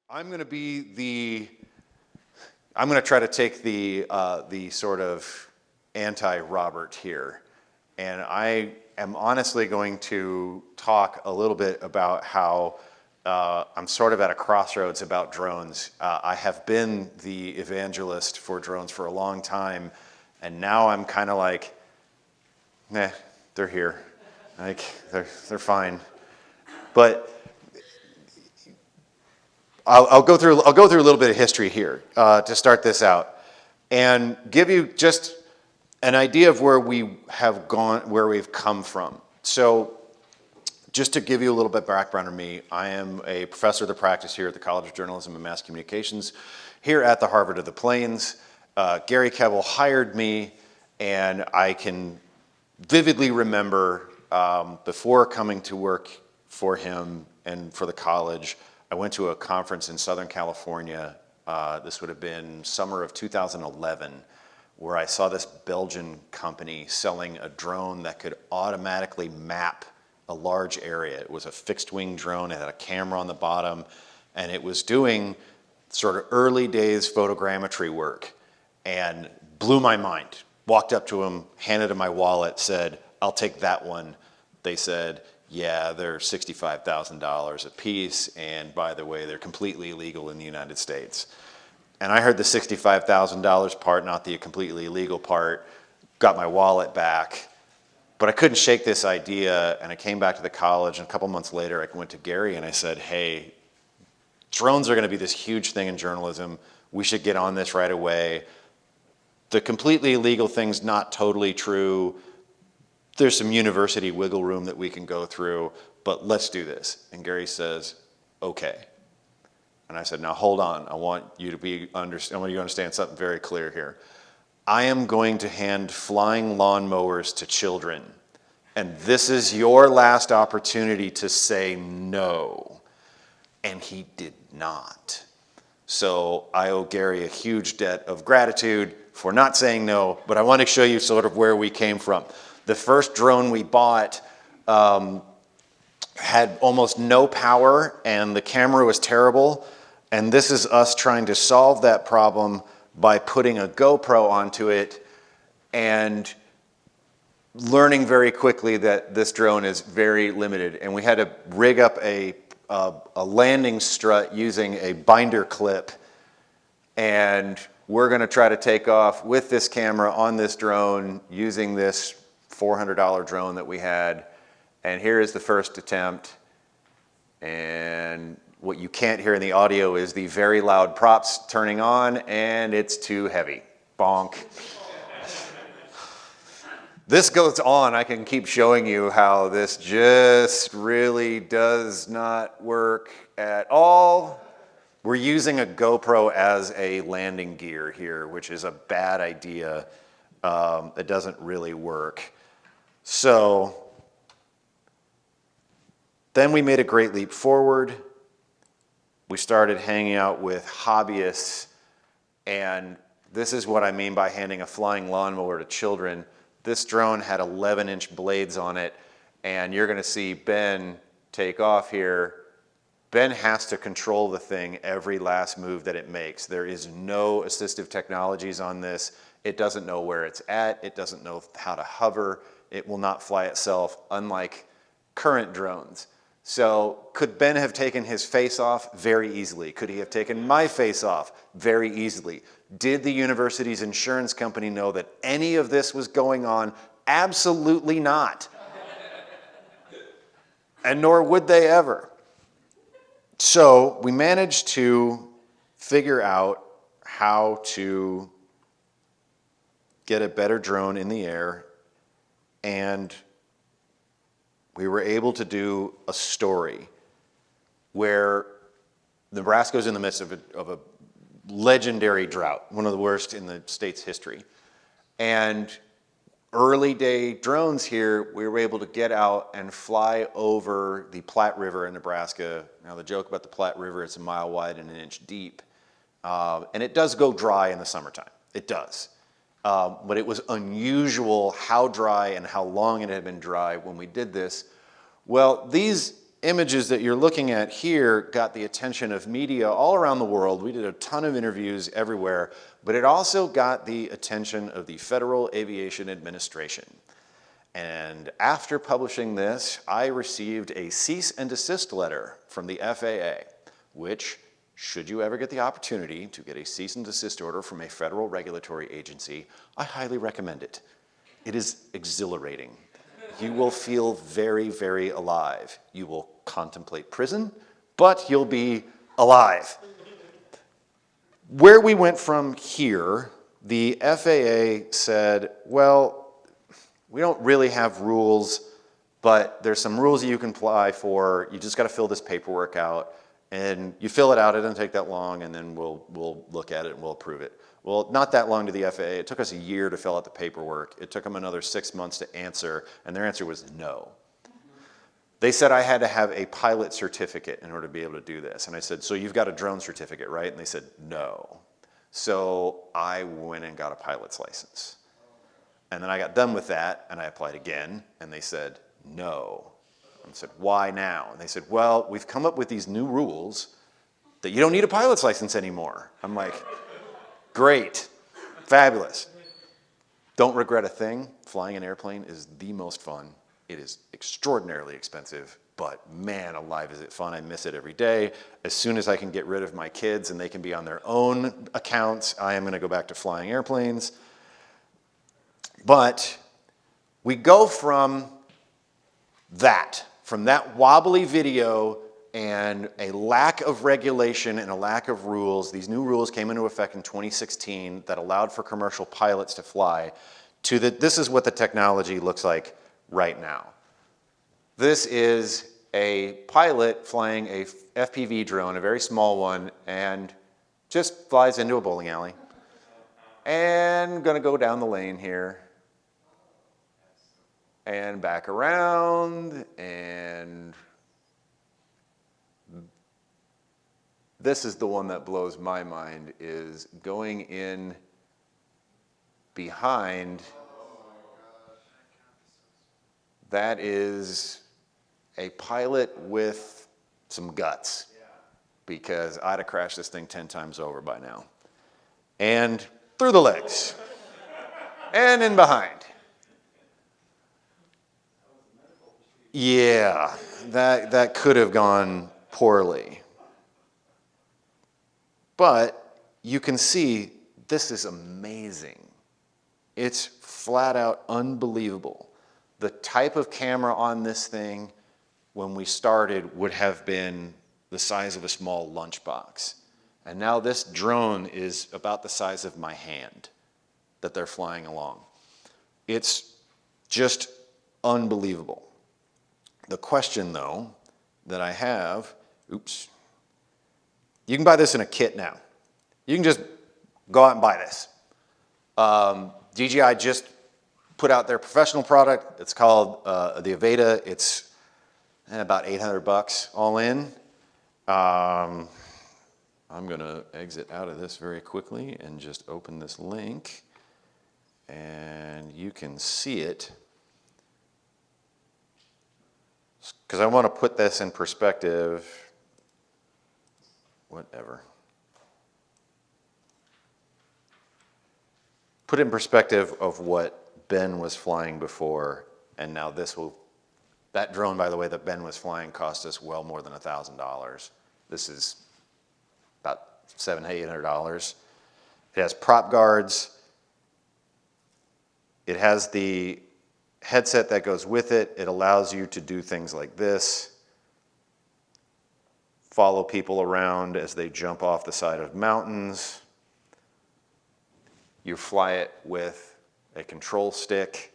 I'm going to be I'm going to try to take the sort of anti-Robert here, and I am honestly going to talk a little bit about how I'm sort of at a crossroads about drones. I have been the evangelist for drones for a long time, and now I'm kind of like, nah, they're here, like they're fine, but. I'll go through a little bit of history here to start this out, and give you just an idea of where we have gone, where we've come from. So, just to give you a little bit of background on me, I am a professor of the practice here at the College of Journalism and Mass Communications, here at the Harvard of the Plains. Gary Keble hired me, and I can vividly remember before coming to work for him and for the college. I went to a conference in Southern California, this would have been summer of 2011, where I saw this Belgian company selling a drone that could automatically map a large area. It was a fixed wing drone, it had a camera on the bottom, and it was doing sort of early days photogrammetry work, and blew my mind. Walked up to him, handed him my wallet, said, "I'll take that one." They said, "Yeah, they're $65,000 a piece, and by the way, they're completely illegal in the United States." And I heard the $65,000 part, not the completely illegal part, got my wallet back, but I couldn't shake this idea, and I came back to the college, and a couple months later I went to Gary and I said, "Hey, drones are gonna be this huge thing in journalism. We should get on this right away. The completely illegal thing's not totally true. There's some university wiggle room that we can go through, but let's do this." And Gary says, "Okay." And I said, "Now hold on. I want you to understand something very clear here. I am going to hand flying lawnmowers to children, and this is your last opportunity to say no." And he did not. So I owe Gary a huge debt of gratitude for not saying no, but I want to show you sort of where we came from. The first drone we bought had almost no power, and the camera was terrible. And this is us trying to solve that problem by putting a GoPro onto it and learning very quickly that this drone is very limited. And we had to rig up a landing strut using a binder clip, and we're going to try to take off with this camera on this drone using this $400 drone that we had. And here is the first attempt, and what you can't hear in the audio is the very loud props turning on, and it's too heavy. Bonk. This goes on. I can keep showing you how this just really does not work at all. We're using a GoPro as a landing gear here, which is a bad idea. It doesn't really work. So then we made a great leap forward. We started hanging out with hobbyists, and this is what I mean by handing a flying lawnmower to children. This drone had 11-inch blades on it, and you're going to see Ben take off here. Ben has to control the thing every last move that it makes. There is no assistive technologies on this. It doesn't know where it's at. It doesn't know how to hover. It will not fly itself, unlike current drones. So could Ben have taken his face off? Very easily. Could he have taken my face off? Very easily. Did the university's insurance company know that any of this was going on? Absolutely not. And nor would they ever. So we managed to figure out how to get a better drone in the air, and we were able to do a story where Nebraska is in the midst of a legendary drought, one of the worst in the state's history. And early day drones here, we were able to get out and fly over the Platte River in Nebraska. Now the joke about the Platte River, it's a mile wide and an inch deep. And it does go dry in the summertime. It does. But it was unusual how dry and how long it had been dry when we did this. Well, these images that you're looking at here got the attention of media all around the world. We did a ton of interviews everywhere, but it also got the attention of the Federal Aviation Administration. And after publishing this, I received a cease and desist letter from the FAA, which, should you ever get the opportunity to get a cease and desist order from a federal regulatory agency, I highly recommend it. It is exhilarating. You will feel very, very alive. You will contemplate prison, but you'll be alive. Where we went from here, the FAA said, well, we don't really have rules, but there's some rules that you can apply for. You just got to fill this paperwork out, and you fill it out. It doesn't take that long, and then we'll look at it and we'll approve it. Well, not that long to the FAA. It took us a year to fill out the paperwork. It took them another 6 months to answer, and their answer was no. They said I had to have a pilot certificate in order to be able to do this. And I said, so you've got a drone certificate, right? And they said, no. So I went and got a pilot's license. And then I got done with that, and I applied again, and they said, no. And I said, why now? And they said, well, we've come up with these new rules that you don't need a pilot's license anymore. I'm like, great, fabulous. Don't regret a thing. Flying an airplane is the most fun. It is extraordinarily expensive, but man alive is it fun. I miss it every day. As soon as I can get rid of my kids and they can be on their own accounts, I am going to go back to flying airplanes. But we go from that wobbly video and a lack of regulation and a lack of rules. These new rules came into effect in 2016 that allowed for commercial pilots to fly, to this is what the technology looks like right now. This is a pilot flying a FPV drone, a very small one, and just flies into a bowling alley. And gonna go down the lane here. And back around, and this is the one that blows my mind, is going in behind. That is a pilot with some guts, because I'd have crashed this thing 10 times over by now. And through the legs, and in behind. Yeah, that could have gone poorly. But you can see this is amazing. It's flat out unbelievable. The type of camera on this thing when we started would have been the size of a small lunchbox. And now this drone is about the size of my hand that they're flying along. It's just unbelievable. The question, though, that I have, oops, you can buy this in a kit now. You can just go out and buy this. DJI just put out their professional product. It's called the Aveda. It's about $800 all in. I'm going to exit out of this very quickly and just open this link, and you can see it. Because I want to put this in perspective, whatever. Put it in perspective of what Ben was flying before, and now that drone, by the way, that Ben was flying cost us well more than $1,000. This is about $700, $800. It has prop guards. It has the headset that goes with it. It allows you to do things like this. Follow people around as they jump off the side of mountains. You fly it with a control stick,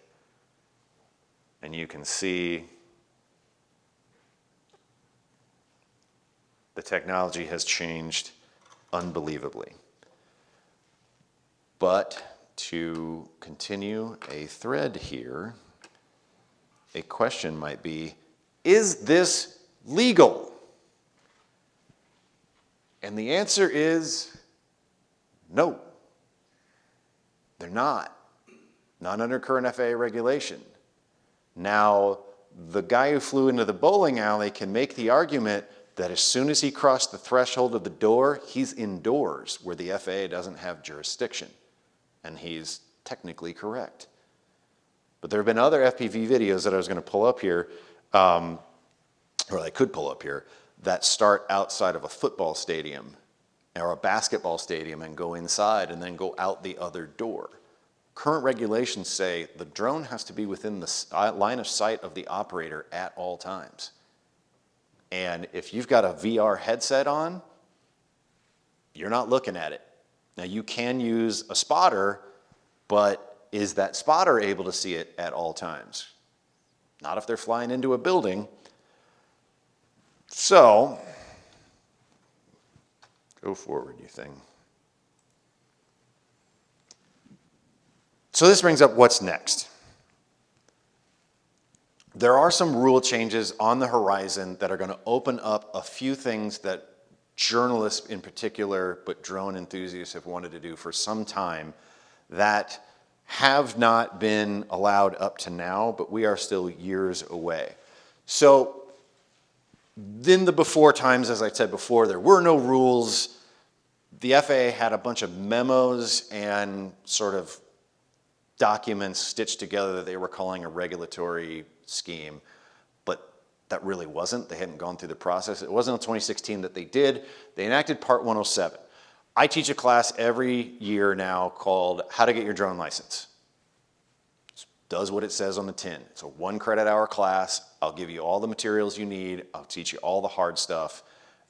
and you can see the technology has changed unbelievably. But to continue a thread here, a question might be, is this legal? And the answer is no. They're not. Not under current FAA regulation. Now, the guy who flew into the bowling alley can make the argument that as soon as he crossed the threshold of the door, he's indoors where the FAA doesn't have jurisdiction. And he's technically correct. But there have been other FPV videos that I was going to pull up here, or I could pull up here, that start outside of a football stadium or a basketball stadium and go inside and then go out the other door. Current regulations say the drone has to be within the line of sight of the operator at all times. And if you've got a VR headset on, you're not looking at it. Now you can use a spotter, but is that spotter able to see it at all times? Not if they're flying into a building. So, go forward, you thing. So this brings up what's next. There are some rule changes on the horizon that are going to open up a few things that journalists in particular, but drone enthusiasts have wanted to do for some time that have not been allowed up to now, but we are still years away. So in the before times, as I said before, there were no rules. The FAA had a bunch of memos and sort of documents stitched together that they were calling a regulatory scheme, but that really wasn't. They hadn't gone through the process. It wasn't until 2016 that they did. They enacted Part 107. I teach a class every year now called How to Get Your Drone License. It does what it says on the tin. It's a 1 credit hour class. I'll give you all the materials you need. I'll teach you all the hard stuff.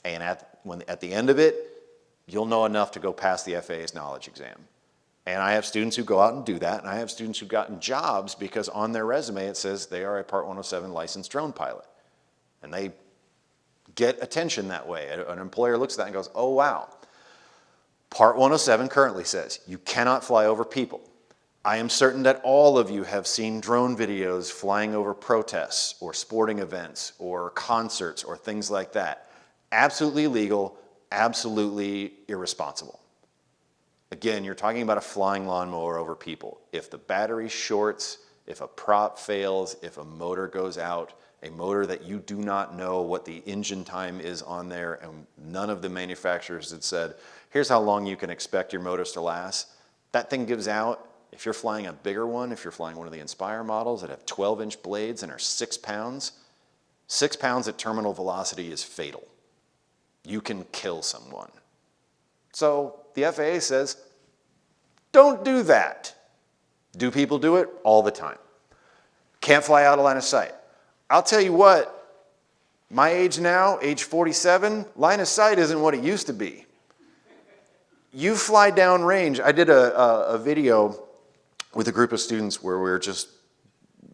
And at the end of it, you'll know enough to go pass the FAA's knowledge exam. And I have students who go out and do that, and I have students who've gotten jobs because on their resume it says they are a Part 107 licensed drone pilot. And they get attention that way. An employer looks at that and goes, oh wow. Part 107 currently says you cannot fly over people. I am certain that all of you have seen drone videos flying over protests or sporting events or concerts or things like that. Absolutely illegal, absolutely irresponsible. Again, you're talking about a flying lawnmower over people. If the battery shorts, if a prop fails, if a motor goes out, a motor that you do not know what the engine time is on there, and none of the manufacturers had said, here's how long you can expect your motors to last. That thing gives out. If you're flying a bigger one, if you're flying one of the Inspire models that have 12-inch blades and are 6 pounds, 6 pounds at terminal velocity is fatal. You can kill someone. So the FAA says, don't do that. Do people do it? All the time. Can't fly out of line of sight. I'll tell you what, my age now, age 47, line of sight isn't what it used to be. You fly down range. I did a video with a group of students where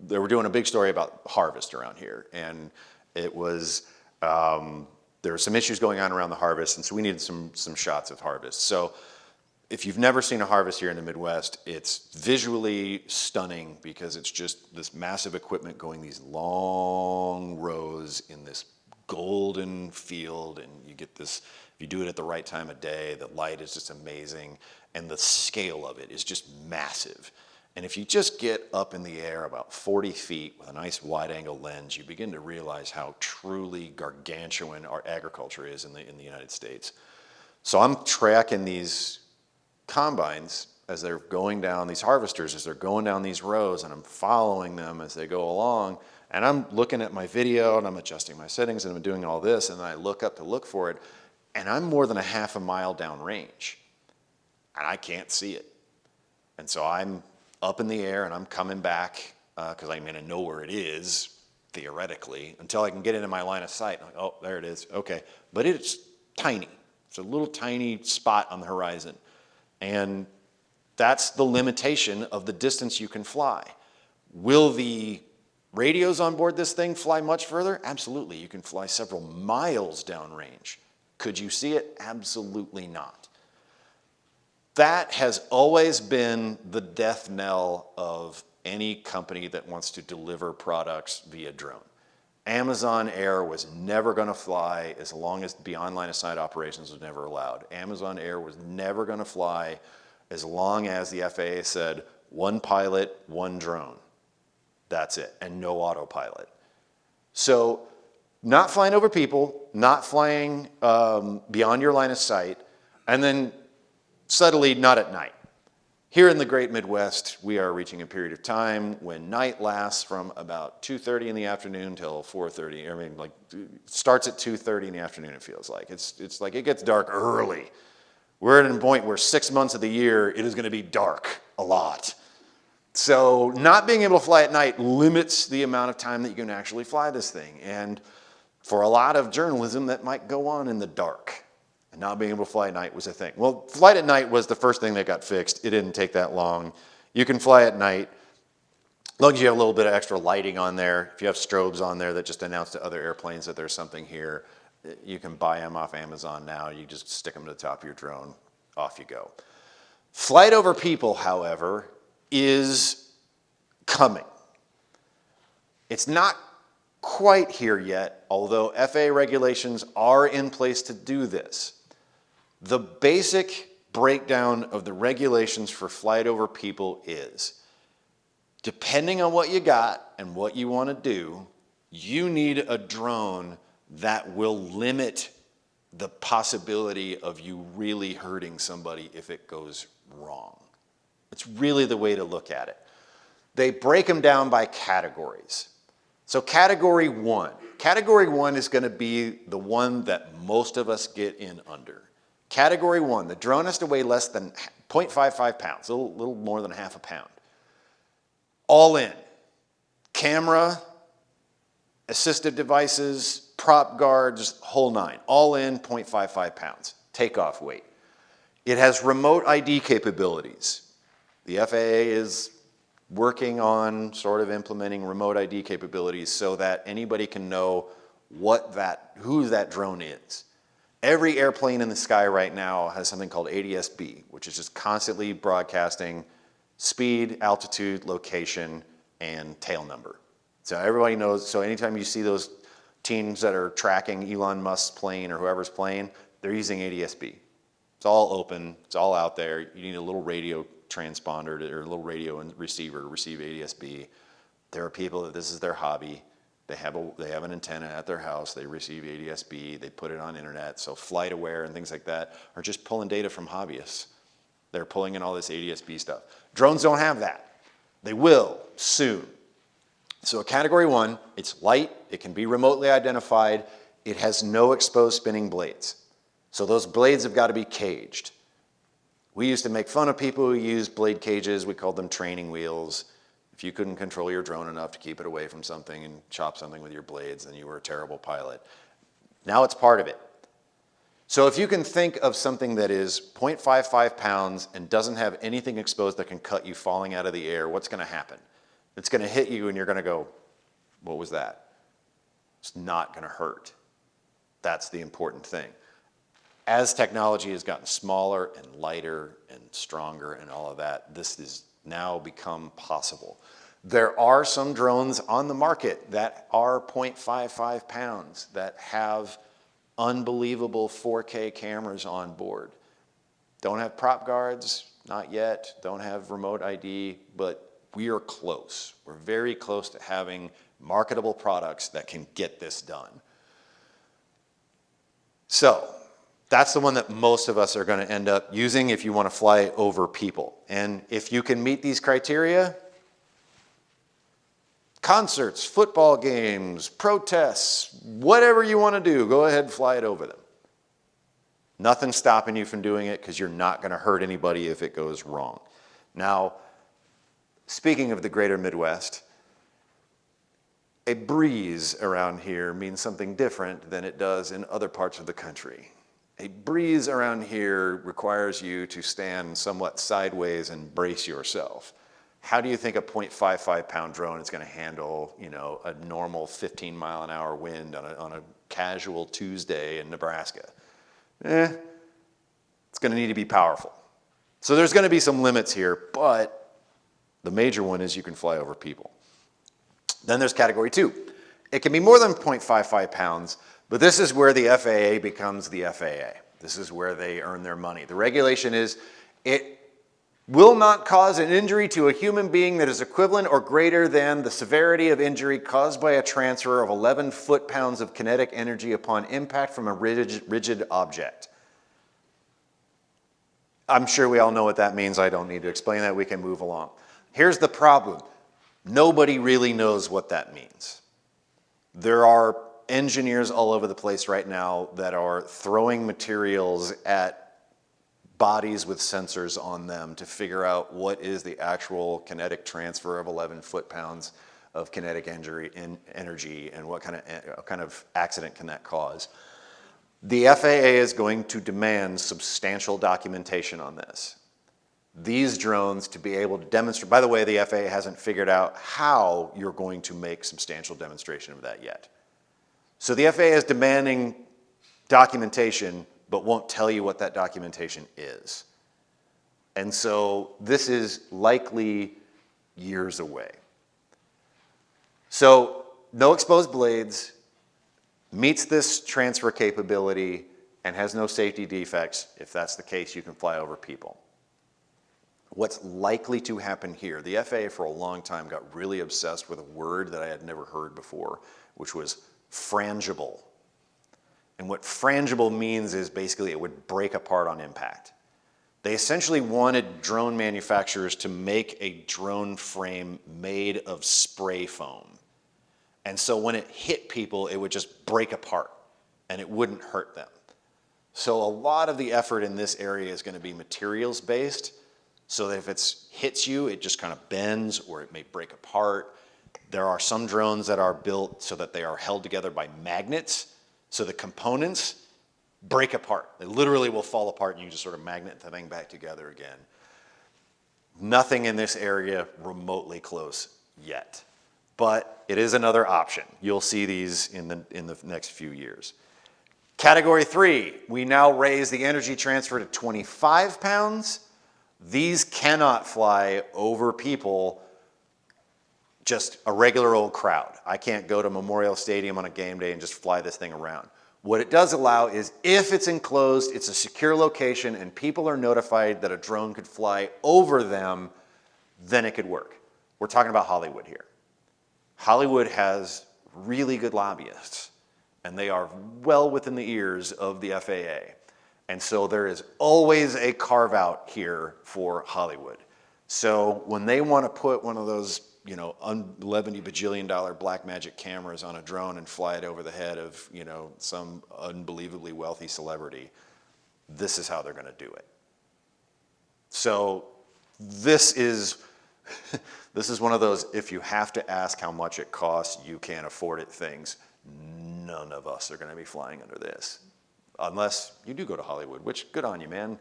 they were doing a big story about harvest around here. And it was, there were some issues going on around the harvest, and so we needed some shots of harvest. So if you've never seen a harvest here in the Midwest, it's visually stunning because it's just this massive equipment going these long rows in this golden field, and you get this, if you do it at the right time of day, the light is just amazing, and the scale of it is just massive. And if you just get up in the air about 40 feet with a nice wide-angle lens, you begin to realize how truly gargantuan our agriculture is in the United States. So I'm tracking these combines as they're going down, these harvesters as they're going down these rows, and I'm following them as they go along, and I'm looking at my video and I'm adjusting my settings and I'm doing all this, and then I look up to look for it, and I'm more than a half a mile down range and I can't see it. And so I'm up in the air and I'm coming back because I'm going to know where it is theoretically until I can get into my line of sight. I'm like, oh, there it is. Okay. But it's tiny. It's a little tiny spot on the horizon. And that's the limitation of the distance you can fly. Will the radios on board this thing fly much further? Absolutely. You can fly several miles downrange. Could you see it? Absolutely not. That has always been the death knell of any company that wants to deliver products via drone. Amazon Air was never going to fly as long as beyond line of sight operations was never allowed. Amazon Air was never going to fly as long as the FAA said 1 pilot, 1 drone. That's it, and no autopilot. So not flying over people, not flying beyond your line of sight, and then subtly not at night. Here in the great Midwest, we are reaching a period of time when night lasts from about 2:30 in the afternoon till 4:30. I mean, like, it starts at 2:30 in the afternoon, it feels like. It's like it gets dark early. We're at a point where 6 months of the year, it is going to be dark a lot. So not being able to fly at night limits the amount of time that you can actually fly this thing. And for a lot of journalism, that might go on in the dark. And not being able to fly at night was a thing. Well, flight at night was the first thing that got fixed. It didn't take that long. You can fly at night as long as you have a little bit of extra lighting on there. If you have strobes on there that just announce to other airplanes that there's something here, you can buy them off Amazon now. You just stick them to the top of your drone. Off you go. Flight over people, however, is coming. It's not quite here yet, although FAA regulations are in place to do this. The basic breakdown of the regulations for flight over people is, depending on what you got and what you want to do, you need a drone that will limit the possibility of you really hurting somebody if it goes wrong. It's really the way to look at it. They break them down by categories. So category one is going to be the one that most of us get in under. Category one, the drone has to weigh less than 0.55 pounds, a little more than half a pound. All in. Camera, assistive devices, prop guards, whole nine. All in, 0.55 pounds. Takeoff weight. It has remote ID capabilities. The FAA is working on sort of implementing remote ID capabilities so that anybody can know who that drone is. Every airplane in the sky right now has something called ADS-B, which is just constantly broadcasting speed, altitude, location, and tail number. So everybody knows, so anytime you see those teams that are tracking Elon Musk's plane or whoever's plane, they're using ADS-B. It's all open, it's all out there. You need a little radio transponder or a little radio and receiver to receive ADS-B. There are people that this is their hobby. They have an antenna at their house. They receive ADS-B. They put it on internet. So FlightAware and things like that are just pulling data from hobbyists. They're pulling in all this ADS-B stuff. Drones don't have that. They will soon. So category one, it's light. It can be remotely identified. It has no exposed spinning blades. So those blades have got to be caged. We used to make fun of people who used blade cages. We called them training wheels. If you couldn't control your drone enough to keep it away from something and chop something with your blades, then you were a terrible pilot. Now it's part of it. So if you can think of something that is 0.55 pounds and doesn't have anything exposed that can cut you falling out of the air, what's going to happen? It's going to hit you and you're going to go, what was that? It's not going to hurt. That's the important thing. As technology has gotten smaller and lighter and stronger and all of that, this has now become possible. There are some drones on the market that are 0.55 pounds that have unbelievable 4K cameras on board. Don't have prop guards, not yet. Don't have remote ID, but we are close. We're very close to having marketable products that can get this done. So that's the one that most of us are going to end up using if you want to fly over people. And if you can meet these criteria, concerts, football games, protests, whatever you want to do, go ahead and fly it over them. Nothing's stopping you from doing it because you're not going to hurt anybody if it goes wrong. Now, speaking of the greater Midwest, a breeze around here means something different than it does in other parts of the country. A breeze around here requires you to stand somewhat sideways and brace yourself. How do you think a 0.55 pound drone is going to handle, a normal 15 mile an hour wind on a casual Tuesday in Nebraska? It's going to need to be powerful. So there's going to be some limits here, but the major one is you can fly over people. Then there's category two. It can be more than 0.55 pounds, but this is where the FAA becomes the FAA. This is where they earn their money. The regulation is will not cause an injury to a human being that is equivalent or greater than the severity of injury caused by a transfer of 11 foot-pounds of kinetic energy upon impact from a rigid object. I'm sure we all know what that means. I don't need to explain that. We can move along. Here's the problem. Nobody really knows what that means. There are engineers all over the place right now that are throwing materials at bodies with sensors on them to figure out what is the actual kinetic transfer of 11 foot-pounds of kinetic energy and what kind of accident can that cause. The FAA is going to demand substantial documentation on this. These drones to be able to demonstrate, by the way, the FAA hasn't figured out how you're going to make substantial demonstration of that yet. So the FAA is demanding documentation, but won't tell you what that documentation is. And so this is likely years away. So no exposed blades, meets this transfer capability, and has no safety defects. If that's the case, you can fly over people. What's likely to happen here, the FAA for a long time got really obsessed with a word that I had never heard before, which was frangible. And what frangible means is basically it would break apart on impact. They essentially wanted drone manufacturers to make a drone frame made of spray foam. And so when it hit people, it would just break apart and it wouldn't hurt them. So a lot of the effort in this area is going to be materials based, so that if it hits you, it just kind of bends or it may break apart. There are some drones that are built so that they are held together by magnets, so the components break apart. They literally will fall apart and you just sort of magnet the thing back together again. Nothing in this area remotely close yet, but it is another option. You'll see these in the next few years. Category 3, we now raise the energy transfer to 25 pounds. These cannot fly over people, just a regular old crowd. I can't go to Memorial Stadium on a game day and just fly this thing around. What it does allow is if it's enclosed, it's a secure location, and people are notified that a drone could fly over them, then it could work. We're talking about Hollywood here. Hollywood has really good lobbyists, and they are well within the ears of the FAA. And so there is always a carve out here for Hollywood. So when they want to put one of those, $11 bajillion Blackmagic cameras on a drone and fly it over the head of, some unbelievably wealthy celebrity, this is how they're going to do it. So this is one of those, if you have to ask how much it costs, you can't afford it things. None of us are going to be flying under this. Unless you do go to Hollywood, which good on you, man.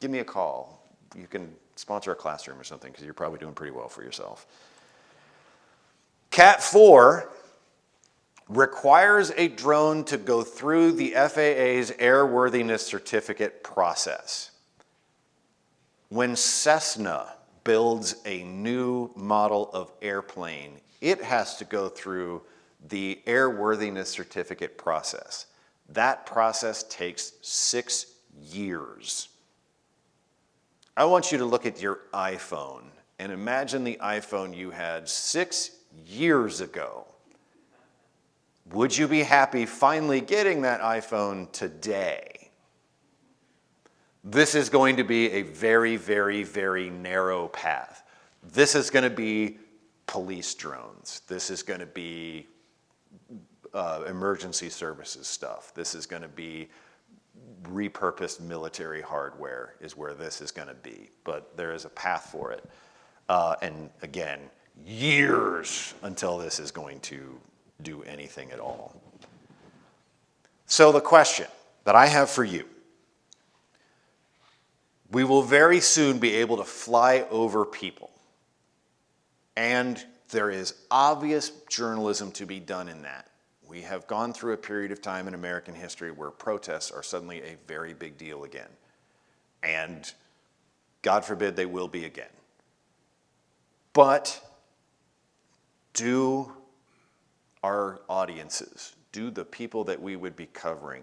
Give me a call. You can sponsor a classroom or something because you're probably doing pretty well for yourself. Cat 4 requires a drone to go through the FAA's airworthiness certificate process. When Cessna builds a new model of airplane, it has to go through the airworthiness certificate process. That process takes 6 years. I want you to look at your iPhone and imagine the iPhone you had 6 years ago. Would you be happy finally getting that iPhone today? This is going to be a very, very, very narrow path. This is going to be police drones. This is going to be emergency services stuff. This is going to be repurposed military hardware is where this is going to be. But there is a path for it. And again, years until this is going to do anything at all. So the question that I have for you, we will very soon be able to fly over people. And there is obvious journalism to be done in that. We have gone through a period of time in American history where protests are suddenly a very big deal again. And God forbid they will be again. But do our audiences, do the people that we would be covering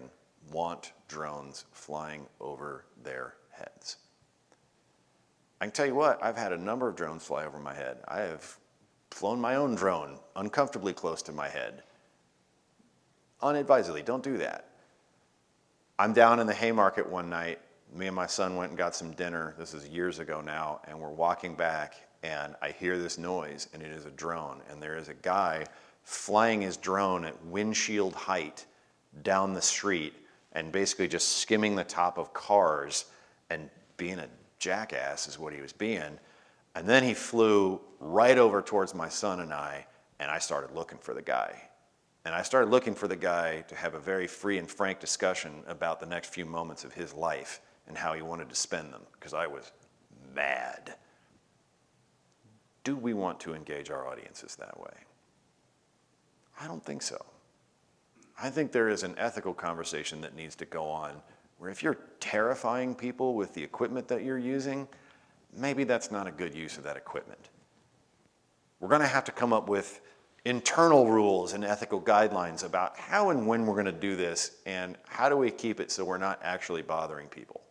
want drones flying over their heads? I can tell you what, I've had a number of drones fly over my head. I have flown my own drone uncomfortably close to my head. Unadvisedly, don't do that. I'm down in the Haymarket one night. Me and my son went and got some dinner. This is years ago now, and we're walking back, and I hear this noise, and it is a drone. And there is a guy flying his drone at windshield height down the street and basically just skimming the top of cars and being a jackass is what he was being. And then he flew right over towards my son and I started looking for the guy. And I started looking for the guy to have a very free and frank discussion about the next few moments of his life and how he wanted to spend them, because I was mad. Do we want to engage our audiences that way? I don't think so. I think there is an ethical conversation that needs to go on where if you're terrifying people with the equipment that you're using, maybe that's not a good use of that equipment. We're going to have to come up with internal rules and ethical guidelines about how and when we're going to do this, and how do we keep it so we're not actually bothering people.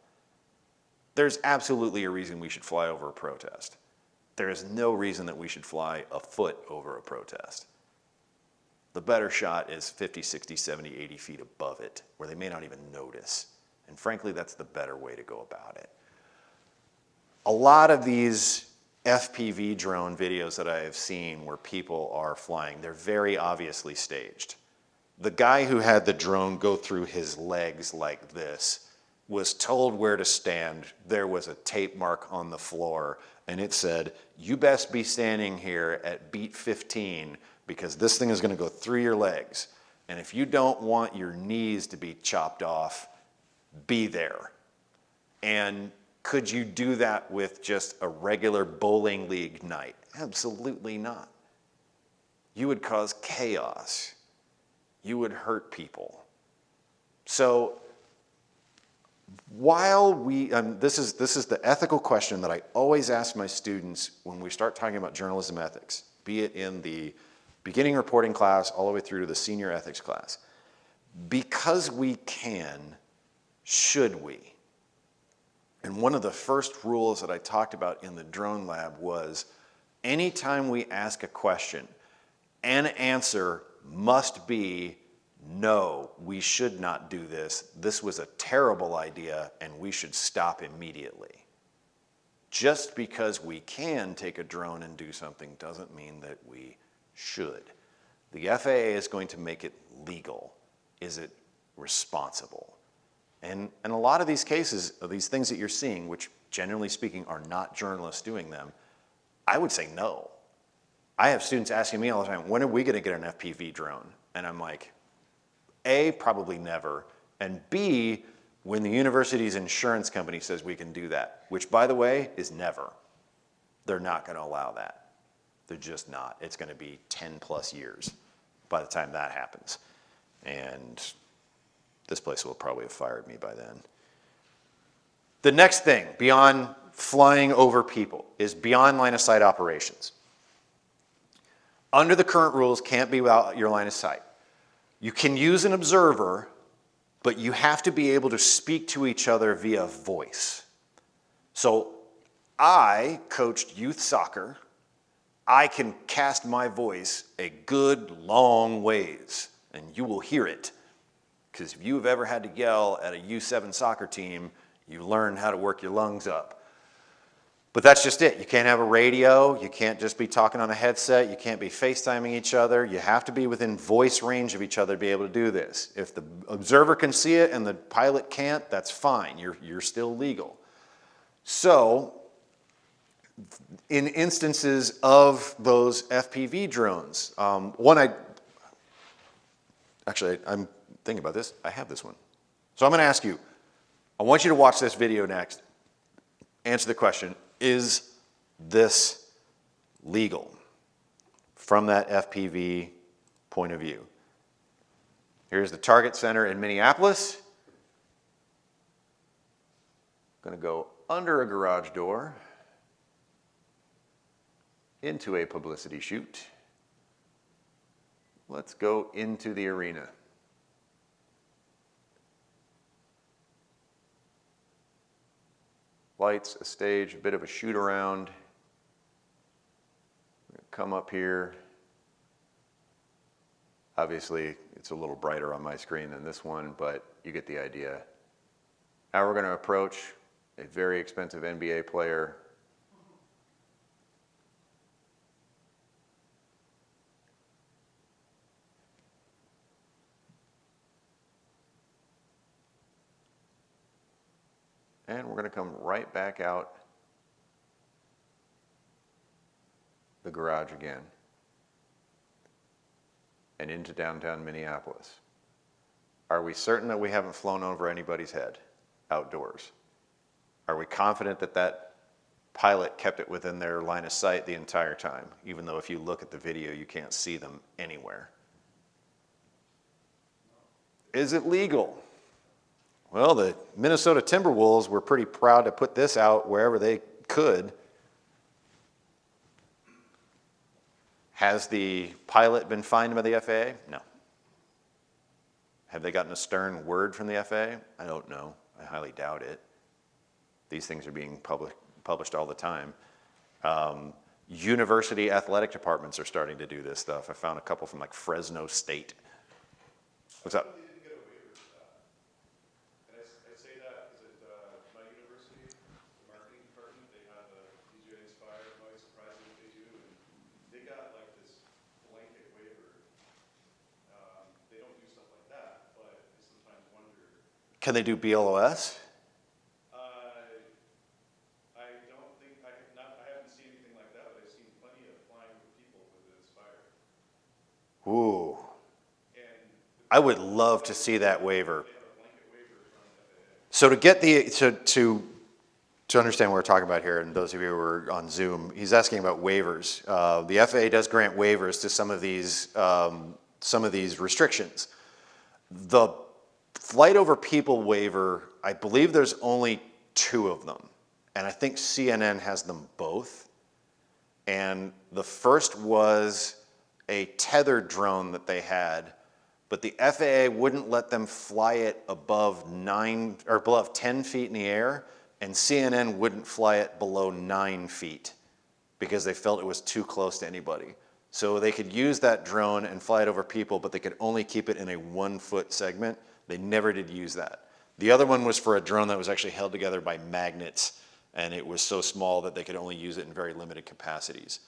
There's absolutely a reason we should fly over a protest. There is no reason that we should fly a foot over a protest. The better shot is 50, 60, 70, 80 feet above it, where they may not even notice. And frankly, that's the better way to go about it. A lot of these FPV drone videos that I have seen where people are flying, they're very obviously staged. The guy who had the drone go through his legs like this was told where to stand. There was a tape mark on the floor, and it said, "You best be standing here at beat 15 because this thing is going to go through your legs. And if you don't want your knees to be chopped off, be there." And could you do that with just a regular bowling league night? Absolutely not. You would cause chaos. You would hurt people. So while this is the ethical question that I always ask my students when we start talking about journalism ethics, be it in the beginning reporting class all the way through to the senior ethics class. Because we can, should we? And one of the first rules that I talked about in the drone lab was anytime we ask a question, an answer must be, no, we should not do this. This was a terrible idea and we should stop immediately. Just because we can take a drone and do something doesn't mean that we should. The FAA is going to make it legal. Is it responsible? And in a lot of these cases, of these things that you're seeing, which generally speaking are not journalists doing them, I would say no. I have students asking me all the time, when are we going to get an FPV drone? And I'm like, A, probably never, and B, when the university's insurance company says we can do that, which by the way is never. They're not going to allow that. They're just not. It's going to be 10 plus years by the time that happens. And this place will probably have fired me by then. The next thing, beyond flying over people, is beyond line of sight operations. Under the current rules, can't be without your line of sight. You can use an observer, but you have to be able to speak to each other via voice. So I coached youth soccer. I can cast my voice a good long ways, and you will hear it. Because if you've ever had to yell at a U7 soccer team, you learn how to work your lungs up. But that's just it. You can't have a radio. You can't just be talking on a headset. You can't be FaceTiming each other. You have to be within voice range of each other to be able to do this. If the observer can see it and the pilot can't, that's fine. You're still legal. So in instances of those FPV drones, I'm thinking about this. I have this one. So I'm going to ask you, I want you to watch this video next. Answer the question, is this legal from that FPV point of view? Here's the target center in Minneapolis. Going to go under a garage door into a publicity shoot. Let's go into the arena. Lights, a stage, a bit of a shoot around. Come up here. Obviously, it's a little brighter on my screen than this one, but you get the idea. Now we're going to approach a very expensive NBA player. And we're going to come right back out the garage again and into downtown Minneapolis. Are we certain that we haven't flown over anybody's head outdoors? Are we confident that that pilot kept it within their line of sight the entire time, even though if you look at the video, you can't see them anywhere? Is it legal? Well, the Minnesota Timberwolves were pretty proud to put this out wherever they could. Has the pilot been fined by the FAA? No. Have they gotten a stern word from the FAA? I don't know. I highly doubt it. These things are being published all the time. University athletic departments are starting to do this stuff. I found a couple from like Fresno State. What's up? Can they do BLOS? I don't think, I haven't seen anything like that, but I've seen plenty of flying with people with Inspire. Ooh. And I would love to see that waiver. they have a blanket waiver from the FAA. So to get the, to understand what we're talking about here, and those of you who are on Zoom, he's asking about waivers. The FAA does grant waivers to some of these restrictions. The flight over people waiver, I believe there's only 2 of them. And I think CNN has them both. And the first was a tethered drone that they had, but the FAA wouldn't let them fly it above 10 feet in the air, and CNN wouldn't fly it below 9 feet because they felt it was too close to anybody. So they could use that drone and fly it over people, but they could only keep it in a 1-foot segment. They never did use that. The other one was for a drone that was actually held together by magnets, and it was so small that they could only use it in very limited capacities.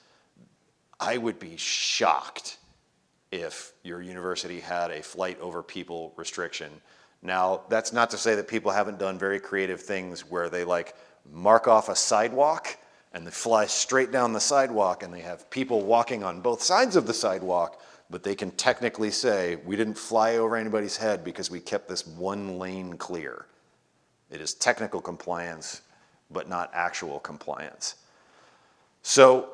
I would be shocked if your university had a flight over people restriction. Now, that's not to say that people haven't done very creative things where they like mark off a sidewalk and they fly straight down the sidewalk and they have people walking on both sides of the sidewalk, but they can technically say, we didn't fly over anybody's head because we kept this one lane clear. It is technical compliance, but not actual compliance. So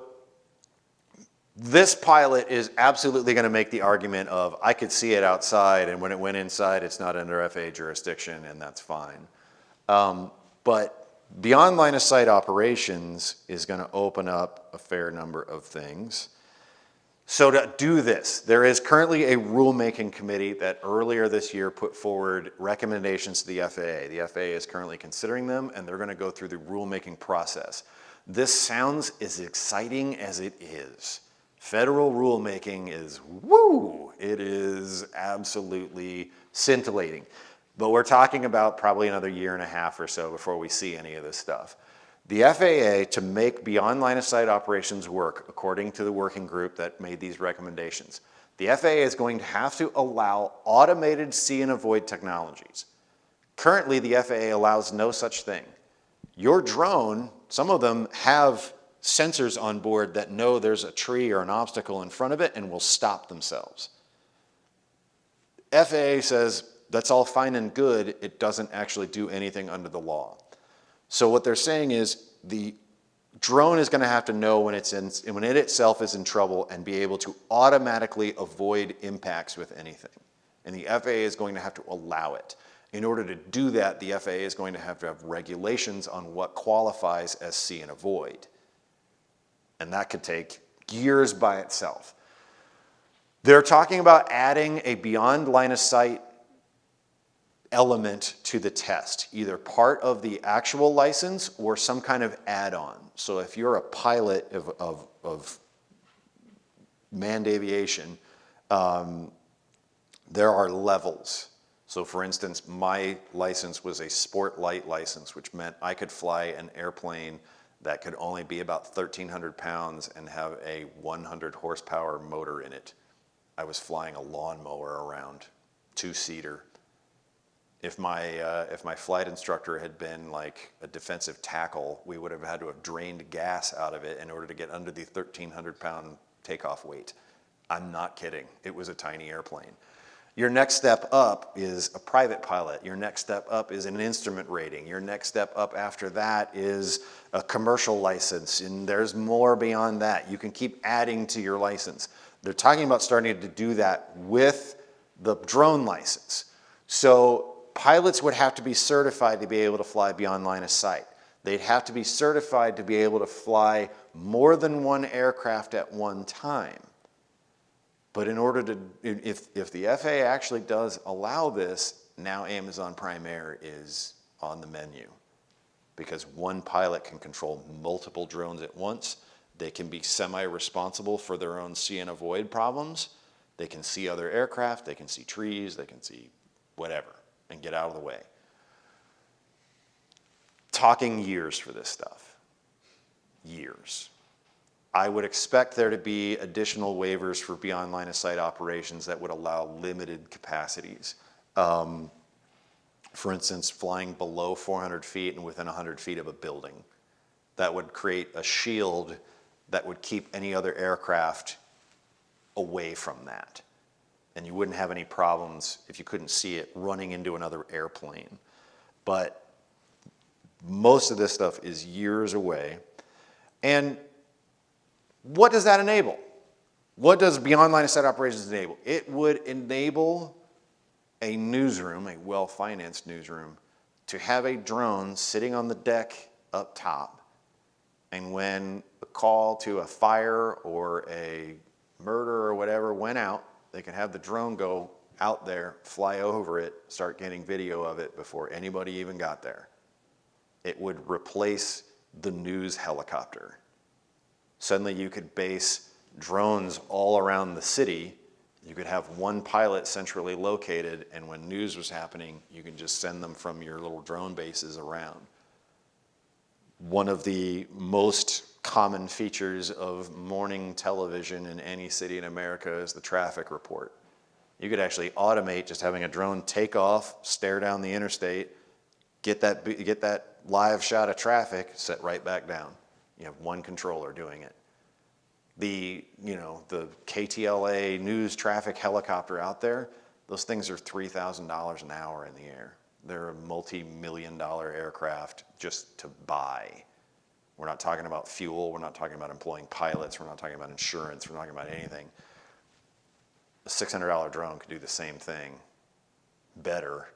this pilot is absolutely going to make the argument of, I could see it outside, and when it went inside, it's not under FAA jurisdiction, and that's fine. But beyond line of sight operations is going to open up a fair number of things. So to do this, there is currently a rulemaking committee that earlier this year put forward recommendations to the FAA. The FAA is currently considering them, and they're going to go through the rulemaking process. This sounds as exciting as it is. Federal rulemaking is woo! It is absolutely scintillating. But we're talking about probably another 1.5 years or so before we see any of this stuff. The FAA, to make beyond line of sight operations work, according to the working group that made these recommendations, the FAA is going to have to allow automated see and avoid technologies. Currently, the FAA allows no such thing. Your drone, some of them have sensors on board that know there's a tree or an obstacle in front of it and will stop themselves. FAA says that's all fine and good, it doesn't actually do anything under the law. So what they're saying is the drone is going to have to know when it itself is in trouble and be able to automatically avoid impacts with anything. And the FAA is going to have to allow it. In order to do that, the FAA is going to have regulations on what qualifies as see and avoid. And that could take years by itself. They're talking about adding a beyond line of sight element to the test, either part of the actual license or some kind of add-on. So if you're a pilot of manned aviation, there are levels. So for instance, my license was a sport light license, which meant I could fly an airplane that could only be about 1,300 pounds and have a 100 horsepower motor in it. I was flying a lawnmower around, two-seater. If my flight instructor had been like a defensive tackle, we would have had to have drained gas out of it in order to get under the 1,300 pound takeoff weight. I'm not kidding. It was a tiny airplane. Your next step up is a private pilot. Your next step up is an instrument rating. Your next step up after that is a commercial license, and there's more beyond that. You can keep adding to your license. They're talking about starting to do that with the drone license. So pilots would have to be certified to be able to fly beyond line of sight. They'd have to be certified to be able to fly more than one aircraft at one time. But in order to, if the FAA actually does allow this, now Amazon Prime Air is on the menu. Because one pilot can control multiple drones at once. They can be semi-responsible for their own see and avoid problems. They can see other aircraft, they can see trees, they can see whatever, and get out of the way. Talking years for this stuff. Years. I would expect there to be additional waivers for beyond line of sight operations that would allow limited capacities. For instance, flying below 400 feet and within 100 feet of a building. That would create a shield that would keep any other aircraft away from that. And you wouldn't have any problems if you couldn't see it running into another airplane. But most of this stuff is years away. And what does that enable? What does beyond line of sight operations enable? It would enable a newsroom, a well-financed newsroom, to have a drone sitting on the deck up top, and when a call to a fire or a murder or whatever went out, they could have the drone go out there, fly over it, start getting video of it before anybody even got there. It would replace the news helicopter. Suddenly you could base drones all around the city. You could have one pilot centrally located, and when news was happening, you can just send them from your little drone bases around. One of the most common features of morning television in any city in America is the traffic report. You could actually automate just having a drone take off, stare down the interstate, get that live shot of traffic, set right back down. You have one controller doing it. The KTLA news traffic helicopter out there, those things are $3,000 an hour in the air. They're a multi-million-dollar aircraft just to buy. We're not talking about fuel. We're not talking about employing pilots. We're not talking about insurance. We're not talking about anything. A $600 drone could do the same thing, better,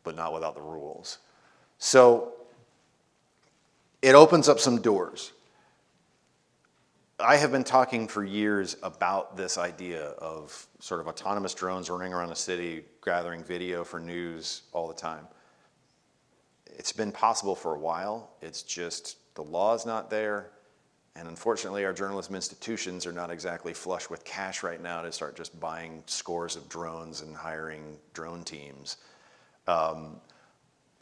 but not without the rules. So it opens up some doors. I have been talking for years about this idea of sort of autonomous drones running around the city, gathering video for news all the time. It's been possible for a while. It's just the law is not there. And unfortunately, our journalism institutions are not exactly flush with cash right now to start just buying scores of drones and hiring drone teams.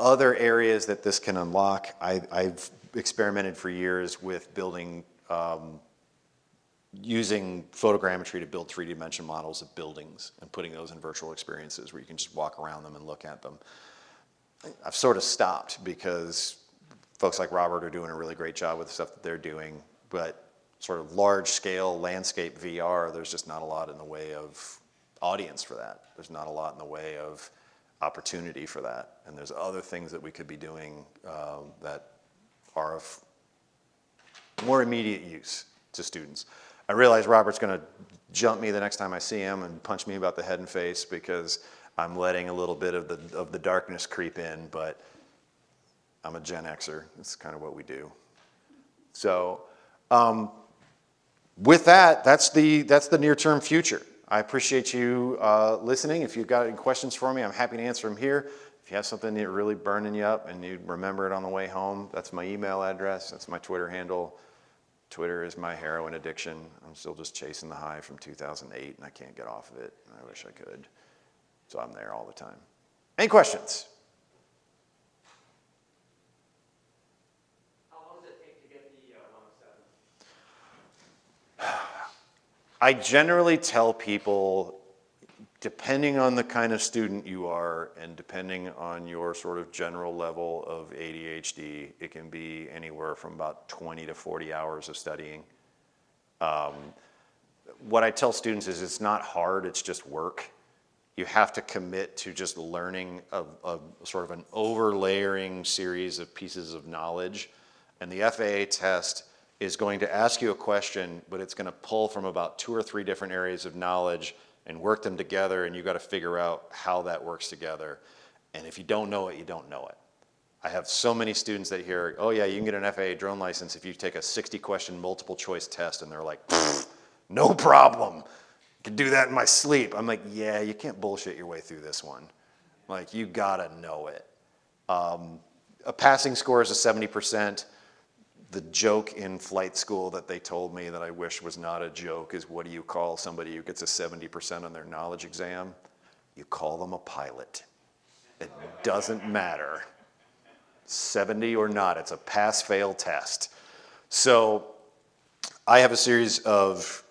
Other areas that this can unlock, I've experimented for years with building, using photogrammetry to build 3D models of buildings and putting those in virtual experiences where you can just walk around them and look at them. I've sort of stopped because folks like Robert are doing a really great job with the stuff that they're doing, but sort of large-scale landscape VR, there's just not a lot in the way of audience for that. There's not a lot in the way of opportunity for that. And there's other things that we could be doing that are of more immediate use to students. I realize Robert's going to jump me the next time I see him and punch me about the head and face because I'm letting a little bit of the darkness creep in, but I'm a Gen Xer. That's kind of what we do. So with that, that's the near-term future. I appreciate you listening. If you've got any questions for me, I'm happy to answer them here. If you have something that's really burning you up and you remember it on the way home, that's my email address. That's my Twitter handle. Twitter is my heroin addiction. I'm still just chasing the high from 2008, and I can't get off of it. I wish I could. So I'm there all the time. Any questions? How long does it take to get the 107? I generally tell people, depending on the kind of student you are and depending on your sort of general level of ADHD, it can be anywhere from about 20 to 40 hours of studying. What I tell students is it's not hard, it's just work. You have to commit to just learning a sort of an overlayering series of pieces of knowledge. And the FAA test is going to ask you a question, but it's going to pull from about 2 or 3 different areas of knowledge and work them together, and you got to figure out how that works together. And if you don't know it, you don't know it. I have so many students that hear, oh yeah, you can get an FAA drone license if you take a 60-question multiple choice test, and they're like, no problem. I can do that in my sleep. I'm like, yeah, you can't bullshit your way through this one. Like, you gotta know it. A passing score is a 70%. The joke in flight school that they told me that I wish was not a joke is, what do you call somebody who gets a 70% on their knowledge exam? You call them a pilot. It doesn't matter. 70 or not, it's a pass-fail test. So I have a series of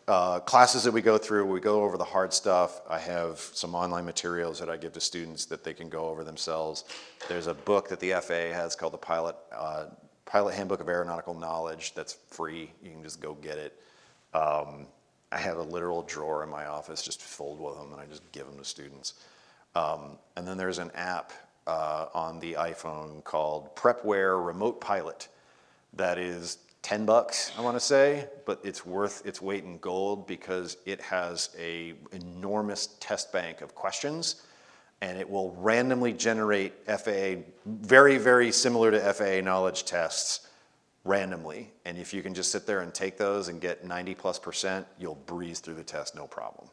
classes that we go through. We go over the hard stuff. I have some online materials that I give to students that they can go over themselves. There's a book that the FAA has called the Pilot Handbook of Aeronautical Knowledge that's free. You can just go get it. I have a literal drawer in my office just filled with them, and I just give them to students. And then there's an app on the iPhone called Prepware Remote Pilot that is $10, I want to say, but it's worth its weight in gold because it has a enormous test bank of questions, and it will randomly generate FAA, very, very similar to FAA knowledge tests, randomly. And if you can just sit there and take those and get 90+%, you'll breeze through the test, no problem.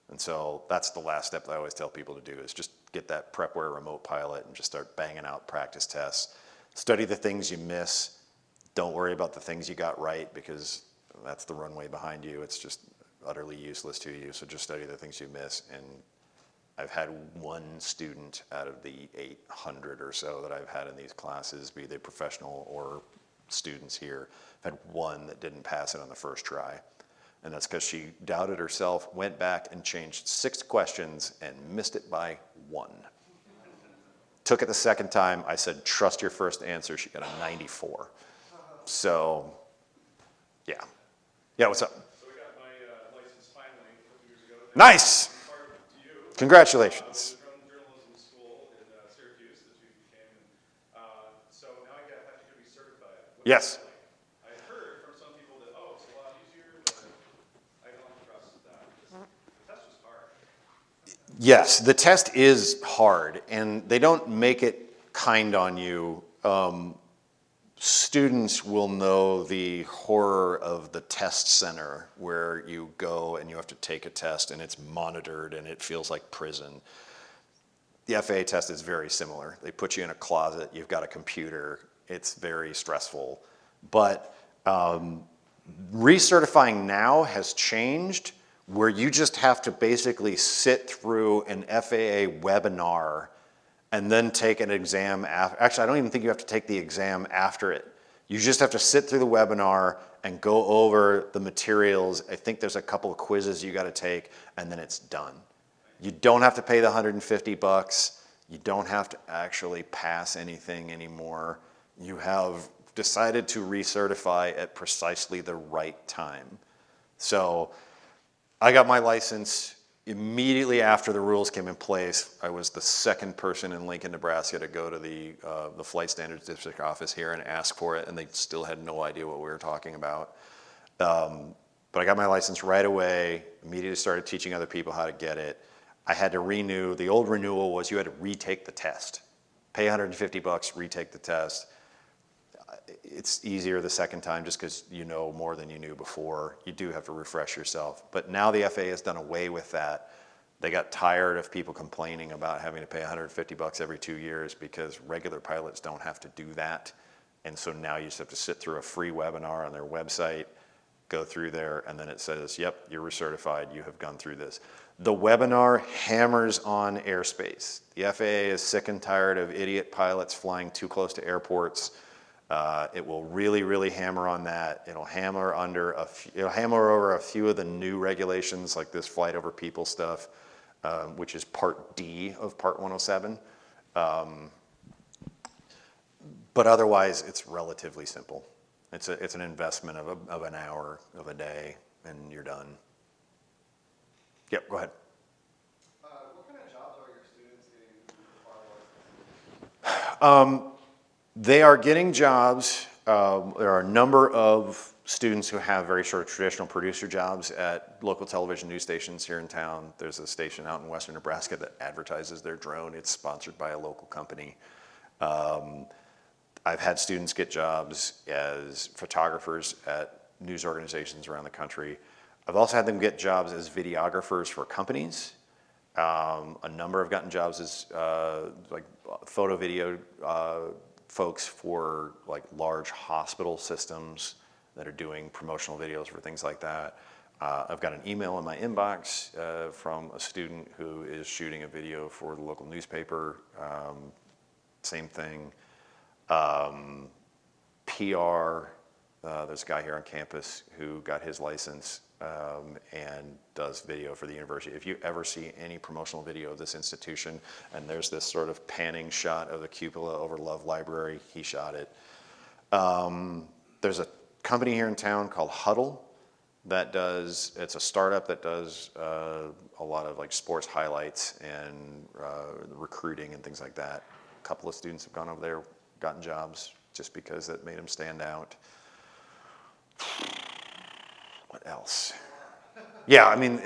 And so that's the last step that I always tell people to do, is just get that Prepware Remote Pilot and just start banging out practice tests. Study the things you miss. Don't worry about the things you got right, because that's the runway behind you. It's just utterly useless to you. So just study the things you miss. And I've had one student out of the 800 or so that I've had in these classes, be they professional or students here, I've had one that didn't pass it on the first try. And that's because she doubted herself, went back and changed 6 questions and missed it by 1. Took it the second time. I said, trust your first answer. She got a 94. So, yeah. Yeah, what's up? So we got my license finally a couple years ago. Nice. Part to you. Congratulations. I was running journalism school in Syracuse that you became. So now I have to get recertified. Yes. I heard from some people that, oh, it's a lot easier, but I don't trust that. The test was hard. Yes, the test is hard, and they don't make it kind on you. Students will know the horror of the test center, where you go and you have to take a test and it's monitored and it feels like prison. The FAA test is very similar. They put you in a closet, you've got a computer, it's very stressful. But recertifying now has changed, where you just have to basically sit through an FAA webinar and then take an exam. Actually, I don't even think you have to take the exam after it. You just have to sit through the webinar and go over the materials. I think there's a couple of quizzes you got to take, and then it's done. You don't have to pay the $150. You don't have to actually pass anything anymore. You have decided to recertify at precisely the right time. So I got my license immediately after the rules came in place. I was the second person in Lincoln, Nebraska to go to the Flight Standards District office here and ask for it, and they still had no idea what we were talking about. But I got my license right away, immediately started teaching other people how to get it. I had to renew. The old renewal was you had to retake the test. Pay $150, retake the test. it's easier the second time just because you know more than you knew before. You do have to refresh yourself. But now the FAA has done away with that. They got tired of people complaining about having to pay $150 every 2 years because regular pilots don't have to do that. And so now you just have to sit through a free webinar on their website, go through there, and then it says, yep, you're recertified, you have gone through this. The webinar hammers on airspace. The FAA is sick and tired of idiot pilots flying too close to airports. It will really, really hammer on that. It'll hammer over a few of the new regulations, like this flight over people stuff, which is Part D of Part 107. But otherwise, it's relatively simple. It's an investment of an hour of a day, and you're done. Yep, go ahead. What kind of jobs are your students getting with our license? They are getting jobs. There are a number of students who have very sort of traditional producer jobs at local television news stations here in town. There's a station out in western Nebraska that advertises their drone. It's sponsored by a local company. I've had students get jobs as photographers at news organizations around the country. I've also had them get jobs as videographers for companies. A number have gotten jobs as like photo video folks for like large hospital systems that are doing promotional videos for things like that. I've got an email in my inbox from a student who is shooting a video for the local newspaper. Same thing. PR, there's a guy here on campus who got his license and does video for the university. If you ever see any promotional video of this institution, and there's this sort of panning shot of the cupola over Love Library, he shot it. There's a company here in town called Huddle it's a startup that does a lot of like sports highlights and recruiting and things like that. A couple of students have gone over there, gotten jobs just because that made them stand out. What else? Yeah, I mean,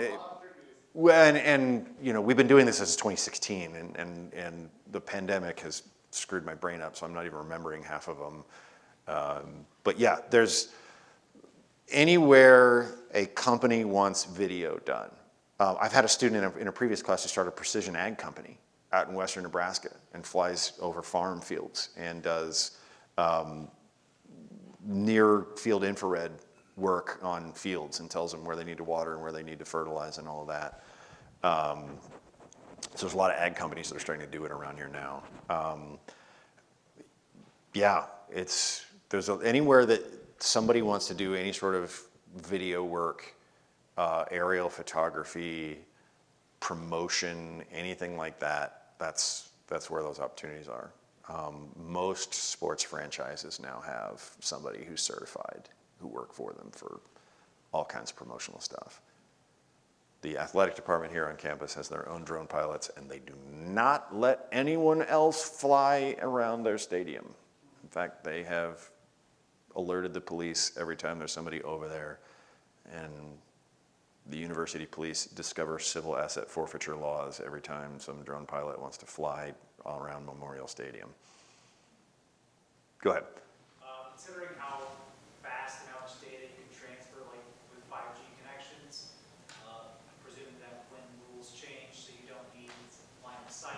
and you know, we've been doing this since 2016, and the pandemic has screwed my brain up, so I'm not even remembering half of them. But yeah, there's anywhere a company wants video done. I've had a student in a previous class who started a precision ag company out in western Nebraska and flies over farm fields and does near field infrared work on fields and tells them where they need to water and where they need to fertilize and all of that. So there's a lot of ag companies that are starting to do it around here now. Yeah, anywhere that somebody wants to do any sort of video work, aerial photography, promotion, anything like that, that's where those opportunities are. Most sports franchises now have somebody who's certified who work for them for all kinds of promotional stuff. The athletic department here on campus has their own drone pilots, and they do not let anyone else fly around their stadium. In fact, they have alerted the police every time there's somebody over there, and the university police discover civil asset forfeiture laws every time some drone pilot wants to fly all around Memorial Stadium. Go ahead. Considering how fast and how much data you can transfer, like with 5G connections, presuming that when rules change, so you don't need line of sight,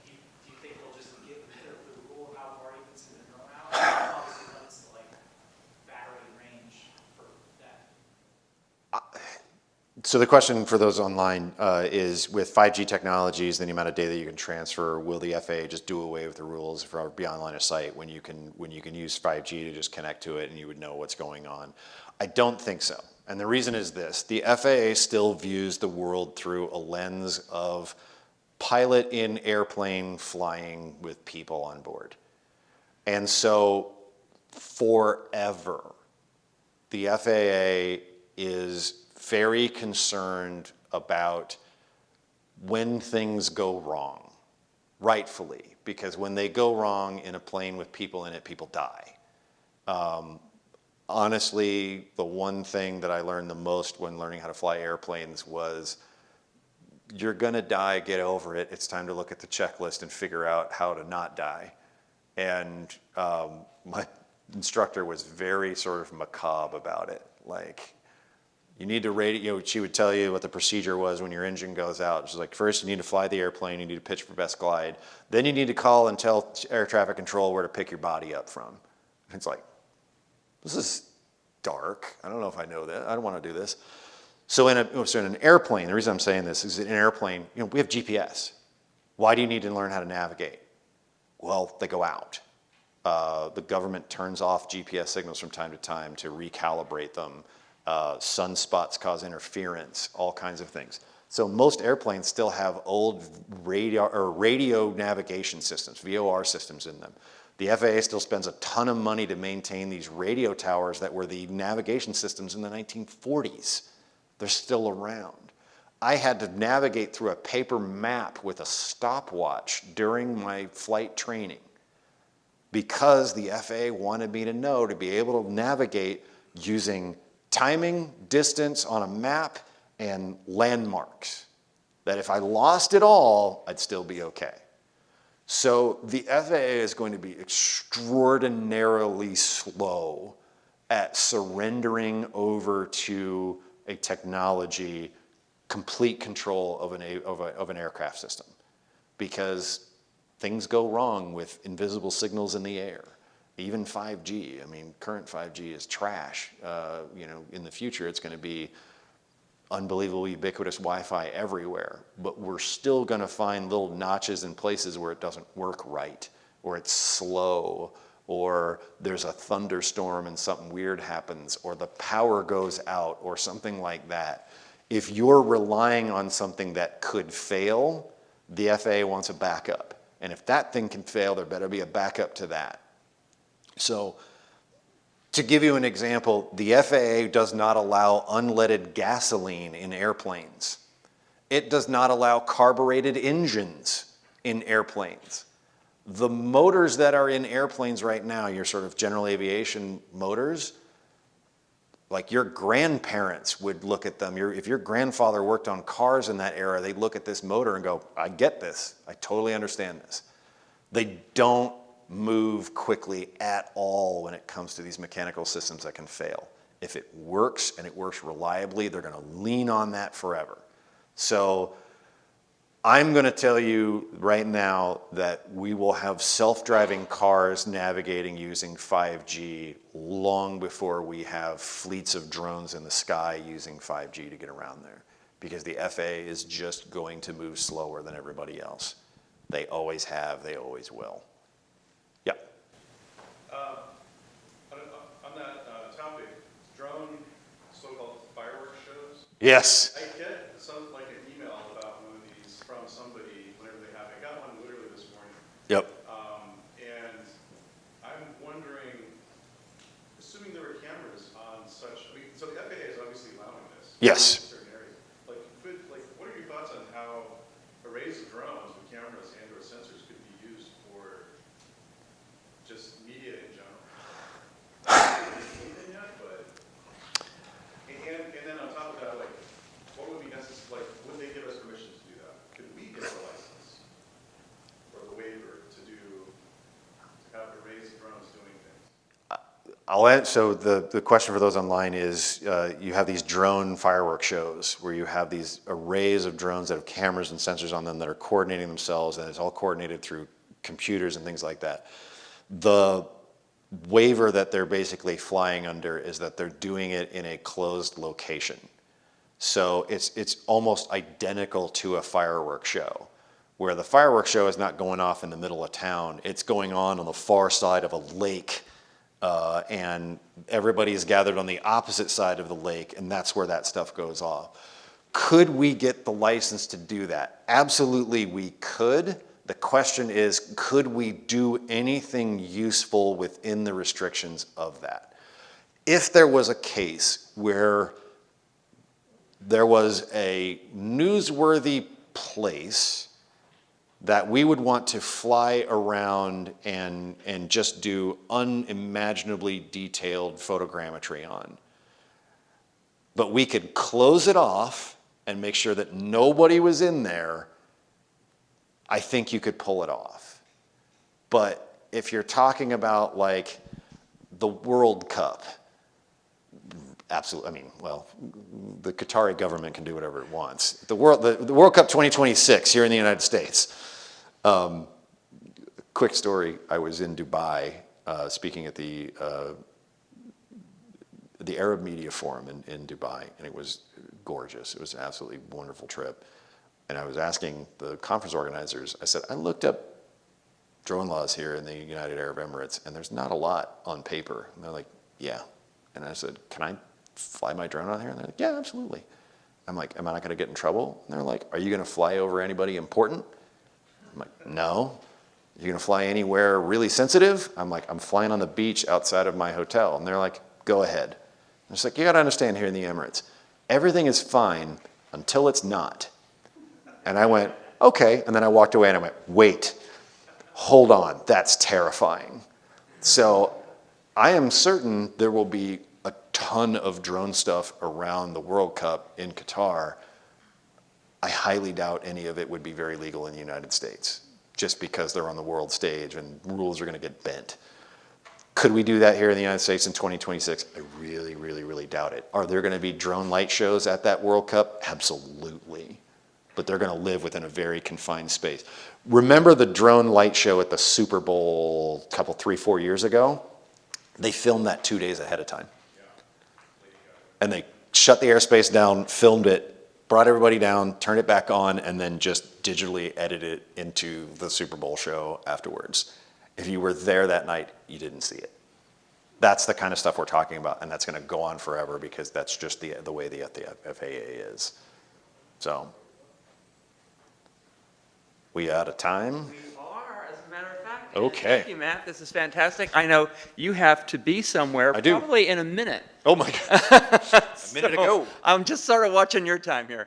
do you think they'll just get rid of the rule of how far you can send a drone out? Obviously, limits to like battery range for that. So the question for those online is, with 5G technologies and the amount of data you can transfer, will the FAA just do away with the rules for beyond line of sight when you can use 5G to just connect to it and you would know what's going on? I don't think so. And the reason is this: the FAA still views the world through a lens of pilot in airplane flying with people on board. And so forever, the FAA is very concerned about when things go wrong, rightfully, because when they go wrong in a plane with people in it, people die. Honestly, the one thing that I learned the most when learning how to fly airplanes was, you're gonna die, get over it. It's time to look at the checklist and figure out how to not die. And my instructor was very sort of macabre about it. Like, you need to radio, she would tell you what the procedure was when your engine goes out. She's like, first you need to fly the airplane, you need to pitch for best glide. Then you need to call and tell air traffic control where to pick your body up from. And it's like, this is dark. I don't know if I know that. I don't want to do this. So in an airplane, the reason I'm saying this is in an airplane, we have GPS. Why do you need to learn how to navigate? Well, they go out. The government turns off GPS signals from time to time to recalibrate them. Sunspots cause interference, all kinds of things. So most airplanes still have old radio navigation systems, VOR systems in them. The FAA still spends a ton of money to maintain these radio towers that were the navigation systems in the 1940s. They're still around. I had to navigate through a paper map with a stopwatch during my flight training because the FAA wanted me to know to be able to navigate using timing, distance on a map, and landmarks. That if I lost it all, I'd still be okay. So the FAA is going to be extraordinarily slow at surrendering over to a technology, complete control of an aircraft system, because things go wrong with invisible signals in the air. Even 5G, I mean, current 5G is trash. In the future, it's going to be unbelievably ubiquitous Wi-Fi everywhere, but we're still going to find little notches in places where it doesn't work right, or it's slow, or there's a thunderstorm and something weird happens, or the power goes out, or something like that. If you're relying on something that could fail, the FAA wants a backup. And if that thing can fail, there better be a backup to that. So, to give you an example, the FAA does not allow unleaded gasoline in airplanes. It does not allow carbureted engines in airplanes. The motors that are in airplanes right now, your sort of general aviation motors, like your grandparents would look at them. If your grandfather worked on cars in that era, they'd look at this motor and go, I get this. I totally understand this. They don't move quickly at all when it comes to these mechanical systems that can fail. If it works and it works reliably, they're going to lean on that forever. So I'm going to tell you right now that we will have self-driving cars navigating using 5G long before we have fleets of drones in the sky using 5G to get around there, because the FAA is just going to move slower than everybody else. They always have, they always will. Yeah. On that topic, drone so-called fireworks shows. Yes. I get like an email about one of these from somebody whenever they have. I got one literally this morning. Yep. And I'm wondering, assuming there were cameras on such, so the FAA is obviously allowing this. Yes. In certain areas. What are your thoughts on how arrays of drones with cameras and/or sensors could be used for just media in general? Anything yet, but and then on top of that, what would be necessary? Would they give us permission to do that? Could we get a license or the waiver to have arrays of drones doing things? I'll add, so the question for those online is, you have these drone fireworks shows where you have these arrays of drones that have cameras and sensors on them that are coordinating themselves, and it's all coordinated through computers and things like that. The waiver that they're basically flying under is that they're doing it in a closed location. So it's almost identical to a fireworks show, where the fireworks show is not going off in the middle of town. It's going on the far side of a lake, and everybody's gathered on the opposite side of the lake, and that's where that stuff goes off. Could we get the license to do that? Absolutely, we could. The question is, could we do anything useful within the restrictions of that? If there was a case where there was a newsworthy place that we would want to fly around and just do unimaginably detailed photogrammetry on, but we could close it off and make sure that nobody was in there, I think you could pull it off. But if you're talking about like the World Cup, absolutely, I mean, well, the Qatari government can do whatever it wants. The World Cup 2026 here in the United States. Quick story, I was in Dubai speaking at the Arab Media Forum in Dubai, and it was gorgeous. It was an absolutely wonderful trip. And I was asking the conference organizers, I said, I looked up drone laws here in the United Arab Emirates, and there's not a lot on paper. And they're like, yeah. And I said, can I fly my drone out here? And they're like, yeah, absolutely. I'm like, am I not going to get in trouble? And they're like, are you going to fly over anybody important? I'm like, no. You're going to fly anywhere really sensitive? I'm like, I'm flying on the beach outside of my hotel. And they're like, go ahead. And it's like, you got to understand here in the Emirates, everything is fine until it's not. And I went, okay. And then I walked away and I went, wait, hold on. That's terrifying. So I am certain there will be a ton of drone stuff around the World Cup in Qatar. I highly doubt any of it would be very legal in the United States, just because they're on the world stage and rules are going to get bent. Could we do that here in the United States in 2026? I really, really, really doubt it. Are there going to be drone light shows at that World Cup? Absolutely. But they're going to live within a very confined space. Remember the drone light show at the Super Bowl a couple, 3-4 years ago? They filmed that 2 days ahead of time. And they shut the airspace down, filmed it, brought everybody down, turned it back on, and then just digitally edited it into the Super Bowl show afterwards. If you were there that night, you didn't see it. That's the kind of stuff we're talking about, and that's going to go on forever because that's just the way the FAA is. So, we out of time? We are, as a matter of fact. Okay. Thank you, Matt. This is fantastic. I know you have to be somewhere I do. probably in a minute. Oh my God, a minute ago. I'm just sort of watching your time here.